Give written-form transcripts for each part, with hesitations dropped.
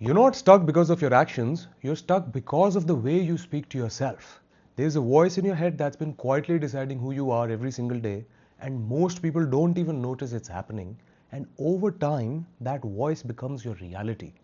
You're not stuck because of your actions, you're stuck because of the way you speak to yourself. There's a voice in your head that's been quietly deciding who you are every single day, and most people don't even notice it's happening. And over time, that voice becomes your reality.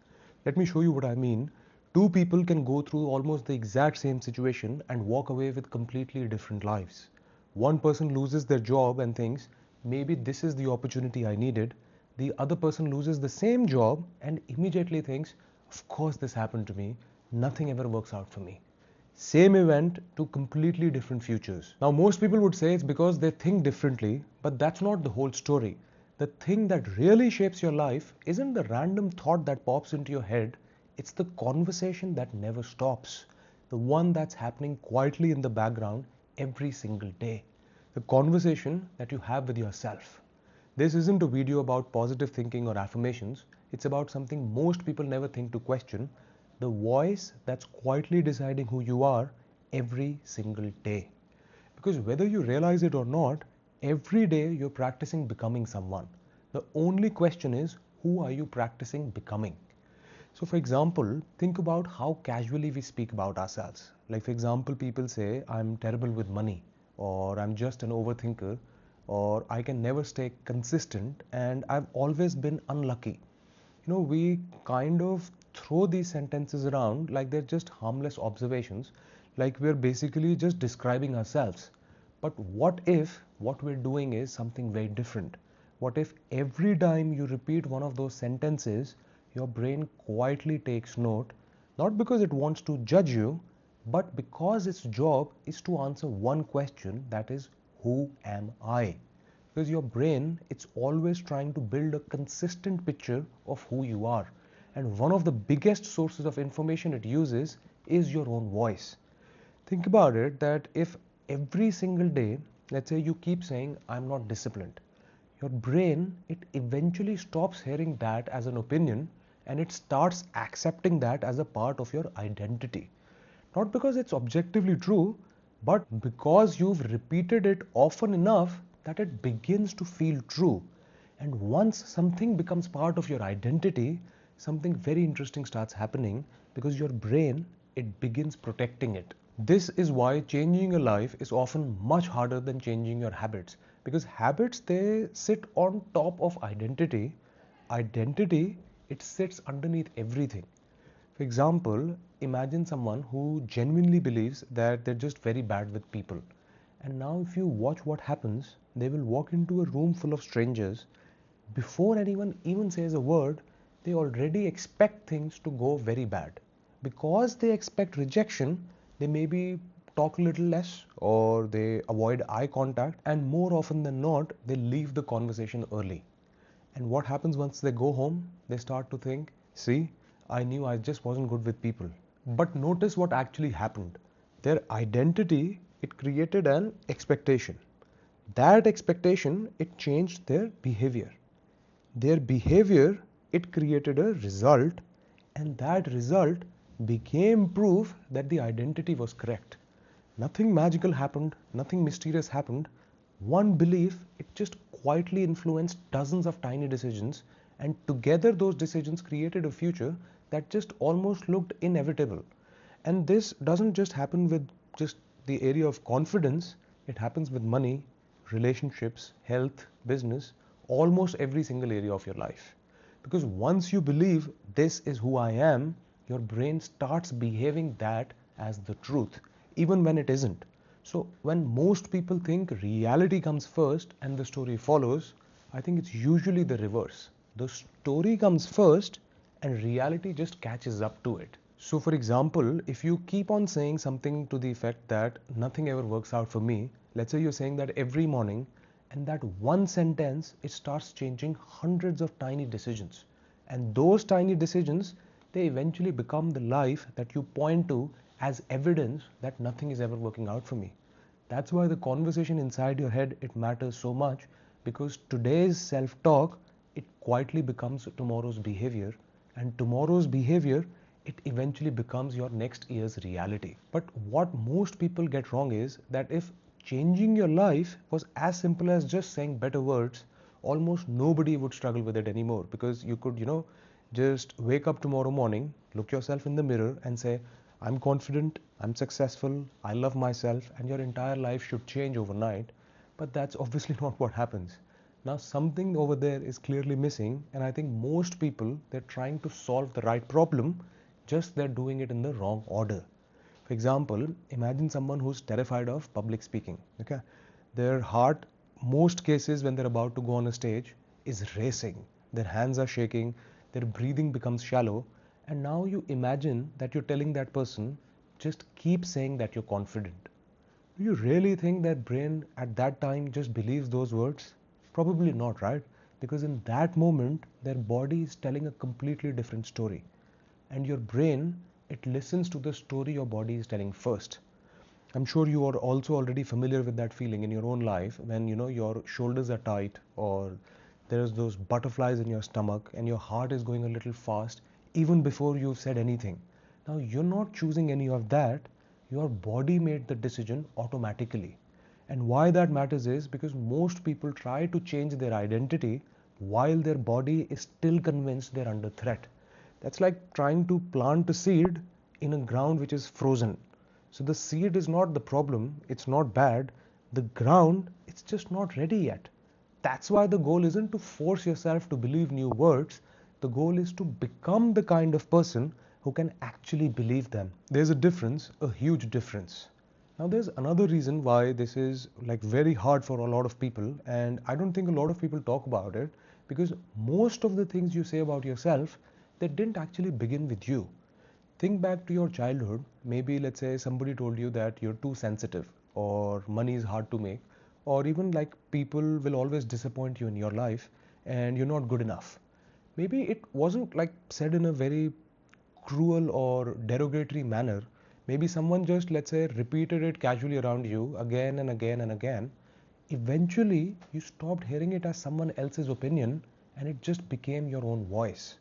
Let me show you what I mean. Two people can go through almost the exact same situation and walk away with completely different lives. One person loses their job and thinks, maybe this is the opportunity I needed. The other person loses the same job and immediately thinks, of course this happened to me, nothing ever works out for me. Same event, to completely different futures. Now most people would say it's because they think differently, but that's not the whole story. The thing that really shapes your life isn't the random thought that pops into your head, it's the conversation that never stops. The one that's happening quietly in the background every single day. The conversation that you have with yourself. This isn't a video about positive thinking or affirmations. It's about something most people never think to question, the voice that's quietly deciding who you are every single day. Because whether you realize it or not, every day you're practicing becoming someone. The only question is, who are you practicing becoming? So for example, think about how casually we speak about ourselves. Like for example, people say, I'm terrible with money, or I'm just an overthinker, or I can never stay consistent, and I've always been unlucky. We kind of throw these sentences around like they're just harmless observations, like we're basically just describing ourselves. But what if what we're doing is something very different? What if every time you repeat one of those sentences, your brain quietly takes note, not because it wants to judge you, but because its job is to answer one question, that is, who am I? Because your brain, it's always trying to build a consistent picture of who you are. And one of the biggest sources of information it uses is your own voice. Think about it, that if every single day, let's say you keep saying, I'm not disciplined, your brain, it eventually stops hearing that as an opinion and it starts accepting that as a part of your identity. Not because it's objectively true, but because you've repeated it often enough that it begins to feel true. And once something becomes part of your identity, something very interesting starts happening, because your brain, it begins protecting it. This is why changing your life is often much harder than changing your habits, because habits, they sit on top of identity. Identity, it sits underneath everything. For example, imagine someone who genuinely believes that they're just very bad with people. And now if you watch what happens, they will walk into a room full of strangers. Before anyone even says a word, they already expect things to go very bad. Because they expect rejection, they maybe talk a little less, or they avoid eye contact, and more often than not, they leave the conversation early. And what happens once they go home? They start to think, see, I knew I just wasn't good with people. But notice what actually happened. Their identity, it created an expectation. That expectation, it changed their behavior. Their behavior, it created a result, and that result became proof that the identity was correct. Nothing magical happened, nothing mysterious happened. One belief, it just quietly influenced dozens of tiny decisions, and together those decisions created a future that just almost looked inevitable. And this doesn't just happen with just the area of confidence, it happens with money, relationships, health, business, almost every single area of your life. Because once you believe this is who I am, your brain starts behaving that as the truth, even when it isn't. So when most people think reality comes first and the story follows, I think it's usually the reverse. The story comes first and reality just catches up to it. So for example, if you keep on saying something to the effect that nothing ever works out for me, let's say you're saying that every morning, and that one sentence, it starts changing hundreds of tiny decisions. And those tiny decisions, they eventually become the life that you point to as evidence that nothing is ever working out for me. That's why the conversation inside your head, it matters so much, because today's self-talk, it quietly becomes tomorrow's behavior, and tomorrow's behavior, it eventually becomes your next year's reality. But what most people get wrong is that if changing your life was as simple as just saying better words, almost nobody would struggle with it anymore, because you could, Just wake up tomorrow morning, look yourself in the mirror and say, I'm confident, I'm successful, I love myself, and your entire life should change overnight. But that's obviously not what happens. Now, something over there is clearly missing, and I think most people, they're trying to solve the right problem, just they're doing it in the wrong order. For example, imagine someone who's terrified of public speaking. Okay, their heart, most cases when they're about to go on a stage, is racing. Their hands are shaking, their breathing becomes shallow, and now you imagine that you're telling that person, just keep saying that you're confident. Do you really think that brain at that time just believes those words? Probably not, right? Because in that moment, their body is telling a completely different story. And your brain, it listens to the story your body is telling first. I'm sure you are also already familiar with that feeling in your own life when your shoulders are tight or there's those butterflies in your stomach and your heart is going a little fast even before you've said anything. Now you're not choosing any of that. Your body made the decision automatically. And why that matters is because most people try to change their identity while their body is still convinced they're under threat. That's like trying to plant a seed in a ground which is frozen. So the seed is not the problem, it's not bad. The ground, it's just not ready yet. That's why the goal isn't to force yourself to believe new words. The goal is to become the kind of person who can actually believe them. There's a difference, a huge difference. Now there's another reason why this is like very hard for a lot of people, and I don't think a lot of people talk about it because most of the things you say about yourself, they didn't actually begin with you. Think back to your childhood. Maybe let's say somebody told you that you're too sensitive or money is hard to make, or even like people will always disappoint you in your life and you're not good enough. Maybe it wasn't like said in a very cruel or derogatory manner. Maybe someone just, let's say, repeated it casually around you again and again and again. Eventually, you stopped hearing it as someone else's opinion and it just became your own voice.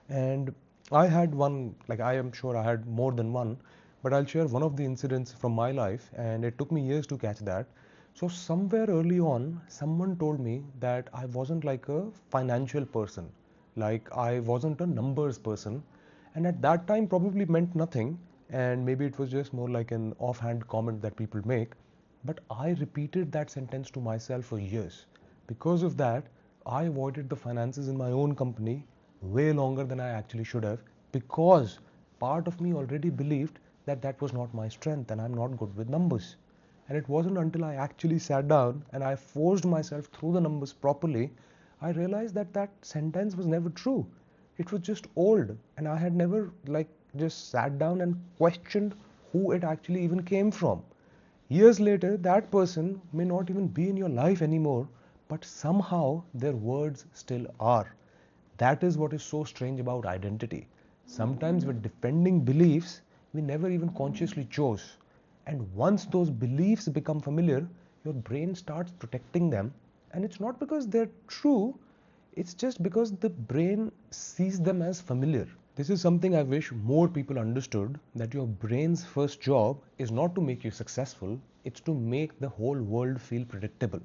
And I had one, like I am sure I had more than one, but I'll share one of the incidents from my life, and it took me years to catch that. So, somewhere early on, someone told me that I wasn't like a financial person, like I wasn't a numbers person, and at that time probably meant nothing, and maybe it was just more like an offhand comment that people make. But I repeated that sentence to myself for years. Because of that, I avoided the finances in my own company way longer than I actually should have because part of me already believed that that was not my strength and I'm not good with numbers. And it wasn't until I actually sat down and I forced myself through the numbers properly, I realized that that sentence was never true. It was just old and I had never like just sat down and questioned who it actually even came from. Years later, that person may not even be in your life anymore, but somehow their words still are. That is what is so strange about identity. Sometimes we're defending beliefs we never even consciously chose. And once those beliefs become familiar, your brain starts protecting them. And it's not because they're true, it's just because the brain sees them as familiar. This is something I wish more people understood, that your brain's first job is not to make you successful, it's to make the whole world feel predictable.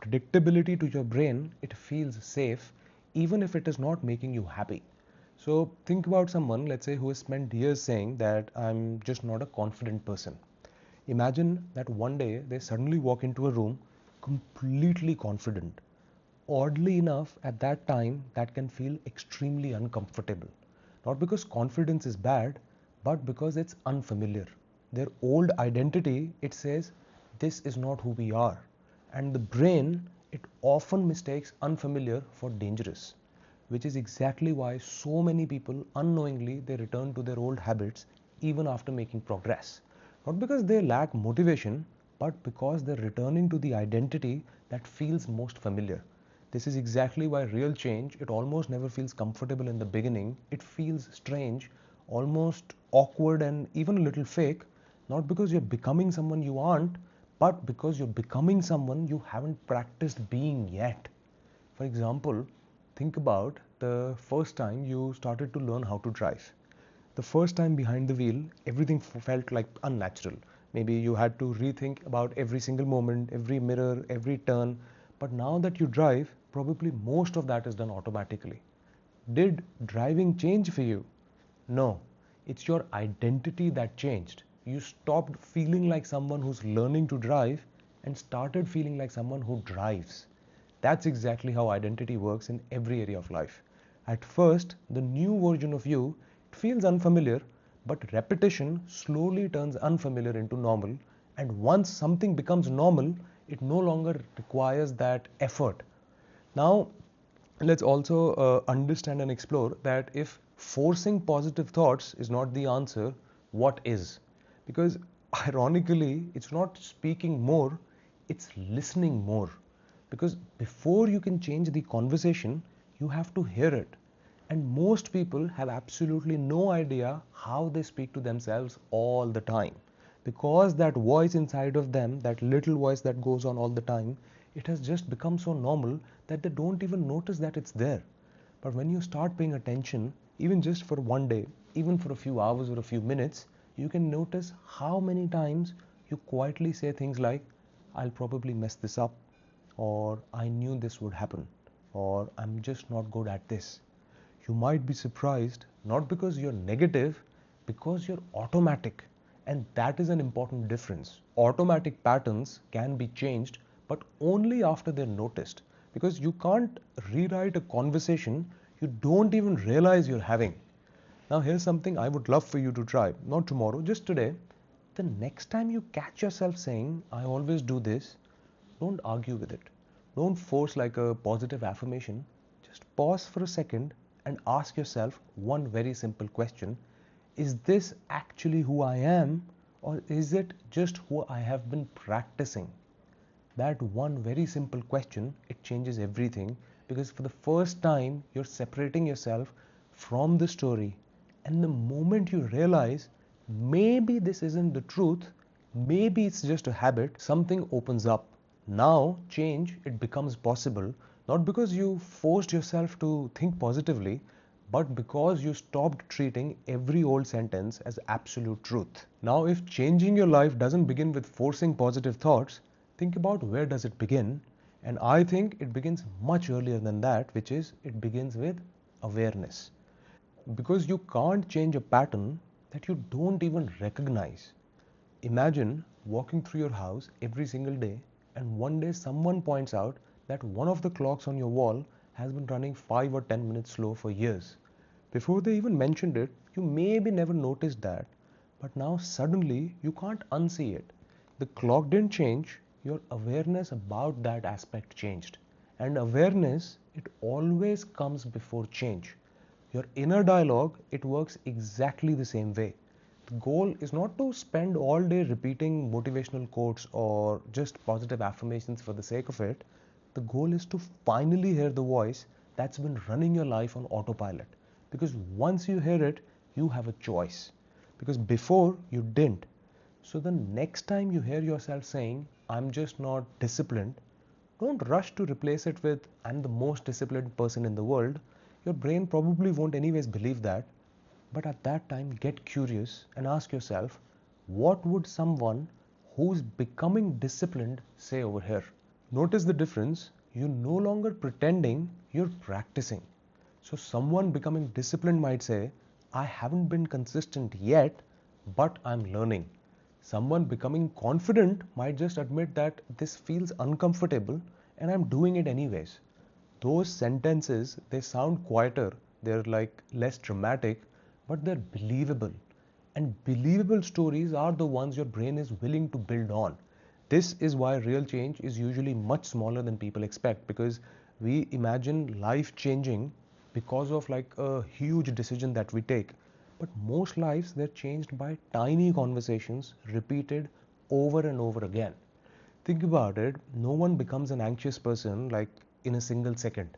Predictability to your brain, it feels safe even if it is not making you happy. So think about someone, let's say, who has spent years saying that I'm just not a confident person. Imagine that one day they suddenly walk into a room completely confident. Oddly enough, at that time, that can feel extremely uncomfortable. Not because confidence is bad, but because it's unfamiliar. Their old identity, it says, this is not who we are. And the brain, it often mistakes unfamiliar for dangerous, which is exactly why so many people unknowingly they return to their old habits even after making progress. Not because they lack motivation, but because they're returning to the identity that feels most familiar. This is exactly why real change, it almost never feels comfortable in the beginning. It feels strange, almost awkward and even a little fake, not because you're becoming someone you aren't, but because you're becoming someone you haven't practiced being yet. For example, think about the first time you started to learn how to drive. The first time behind the wheel, everything felt like unnatural. Maybe you had to rethink about every single moment, every mirror, every turn. But now that you drive, probably most of that is done automatically. Did driving change for you? No, it's your identity that changed. You stopped feeling like someone who's learning to drive and started feeling like someone who drives. That's exactly how identity works in every area of life. At first, the new version of you, it feels unfamiliar, but repetition slowly turns unfamiliar into normal. And once something becomes normal, it no longer requires that effort. Now, let's also understand and explore that if forcing positive thoughts is not the answer, what is? Because ironically, it's not speaking more, it's listening more. Because before you can change the conversation, you have to hear it. And most people have absolutely no idea how they speak to themselves all the time. Because that voice inside of them, that little voice that goes on all the time, it has just become so normal that they don't even notice that it's there. But when you start paying attention, even just for one day, even for a few hours or a few minutes, you can notice how many times you quietly say things like, I'll probably mess this up, or I knew this would happen, or I'm just not good at this. You might be surprised, not because you're negative, because you're automatic. And that is an important difference. Automatic patterns can be changed, but only after they're noticed. Because you can't rewrite a conversation you don't even realize you're having. Now, here's something I would love for you to try. Not tomorrow, just today. The next time you catch yourself saying, I always do this, don't argue with it. Don't force like a positive affirmation. Just pause for a second and ask yourself one very simple question. Is this actually who I am, or is it just who I have been practicing? That one very simple question, it changes everything, because for the first time you're separating yourself from the story. And the moment you realize maybe this isn't the truth, maybe it's just a habit, something opens up. Now change, it becomes possible, not because you forced yourself to think positively, but because you stopped treating every old sentence as absolute truth. Now, if changing your life doesn't begin with forcing positive thoughts, think about where does it begin? And I think it begins much earlier than that, which is it begins with awareness. Because you can't change a pattern that you don't even recognize. Imagine walking through your house every single day, and one day someone points out that one of the clocks on your wall has been running 5 or 10 minutes slow for years. Before they even mentioned it, you maybe never noticed that, but now suddenly you can't unsee it. The clock didn't change, your awareness about that aspect changed. And awareness, it always comes before change. Your inner dialogue, it works exactly the same way. The goal is not to spend all day repeating motivational quotes or just positive affirmations for the sake of it. The goal is to finally hear the voice that's been running your life on autopilot. Because once you hear it, you have a choice. Because before, you didn't. So the next time you hear yourself saying, I'm just not disciplined, don't rush to replace it with, I'm the most disciplined person in the world. Your brain probably won't anyways believe that. But at that time, get curious and ask yourself, what would someone who's becoming disciplined say over here? Notice the difference. You're no longer pretending, you're practicing. So someone becoming disciplined might say, I haven't been consistent yet, but I'm learning. Someone becoming confident might just admit that this feels uncomfortable and I'm doing it anyways. Those sentences, they sound quieter, they're like less dramatic, but they're believable. And believable stories are the ones your brain is willing to build on. This is why real change is usually much smaller than people expect, because we imagine life changing because of like a huge decision that we take. But most lives, they're changed by tiny conversations repeated over and over again. Think about it, no one becomes an anxious person like in a single second.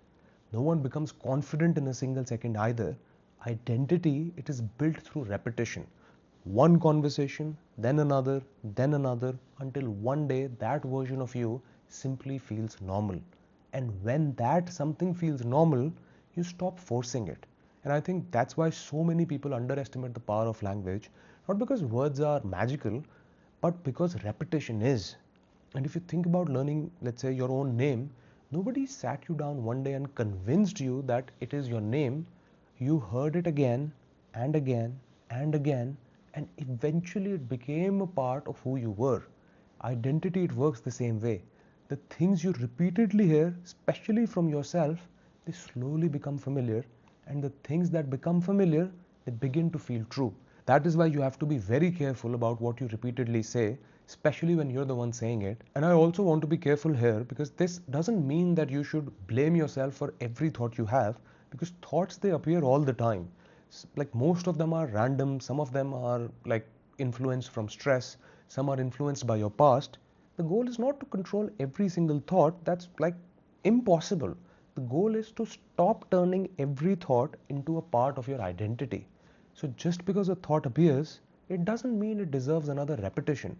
No one becomes confident in a single second either. Identity, it is built through repetition. One conversation, then another, until one day that version of you simply feels normal. And when that something feels normal, you stop forcing it. And I think that's why so many people underestimate the power of language, not because words are magical, but because repetition is. And if you think about learning, let's say, your own name, nobody sat you down one day and convinced you that it is your name. You heard it again and again and again, and eventually it became a part of who you were. Identity, it works the same way. The things you repeatedly hear, especially from yourself, they slowly become familiar, and the things that become familiar, they begin to feel true. That is why you have to be very careful about what you repeatedly say, especially when you're the one saying it. And I also want to be careful here, because this doesn't mean that you should blame yourself for every thought you have, because thoughts, they appear all the time. Like, most of them are random, some of them are like influenced from stress, some are influenced by your past. The goal is not to control every single thought. That's like impossible. The goal is to stop turning every thought into a part of your identity. So just because a thought appears, it doesn't mean it deserves another repetition.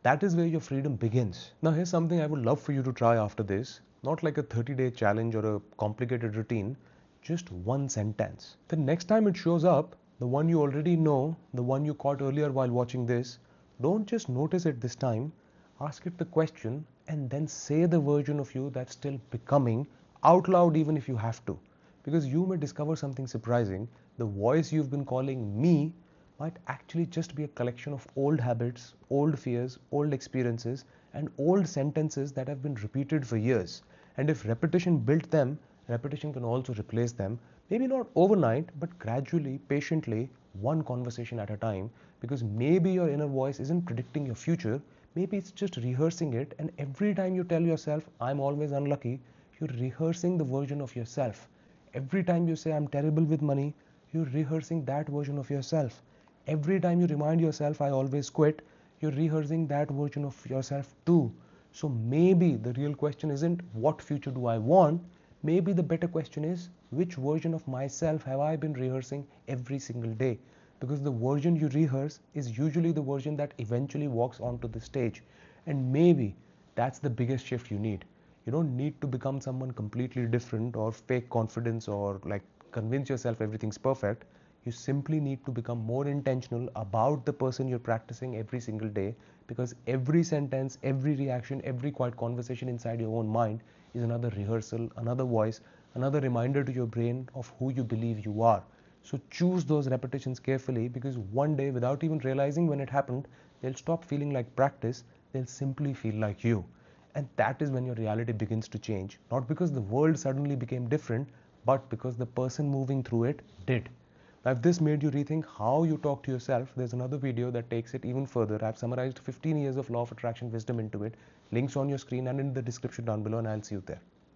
That is where your freedom begins. Now, here's something I would love for you to try after this. Not like a 30-day challenge or a complicated routine, just one sentence. The next time it shows up, the one you already know, the one you caught earlier while watching this, don't just notice it this time, ask it the question, and then say the version of you that's still becoming out loud, even if you have to. Because you may discover something surprising. The voice you've been calling me might actually just be a collection of old habits, old fears, old experiences, and old sentences that have been repeated for years. And if repetition built them, repetition can also replace them. Maybe not overnight, but gradually, patiently, one conversation at a time. Because maybe your inner voice isn't predicting your future, maybe it's just rehearsing it. And every time you tell yourself, I'm always unlucky, you're rehearsing the version of yourself. Every time you say, I'm terrible with money, you're rehearsing that version of yourself. Every time you remind yourself, I always quit, you're rehearsing that version of yourself too. So maybe the real question isn't, what future do I want? Maybe the better question is, which version of myself have I been rehearsing every single day? Because the version you rehearse is usually the version that eventually walks onto the stage. And maybe that's the biggest shift you need. You don't need to become someone completely different or fake confidence or like convince yourself everything's perfect. You simply need to become more intentional about the person you're practicing every single day, because every sentence, every reaction, every quiet conversation inside your own mind is another rehearsal, another voice, another reminder to your brain of who you believe you are. So choose those repetitions carefully, because one day, without even realizing when it happened, they'll stop feeling like practice, they'll simply feel like you. And that is when your reality begins to change, not because the world suddenly became different, but because the person moving through it did. Now, if this made you rethink how you talk to yourself, there's another video that takes it even further. I've summarized 15 years of law of attraction wisdom into it. Links on your screen and in the description down below, and I'll see you there.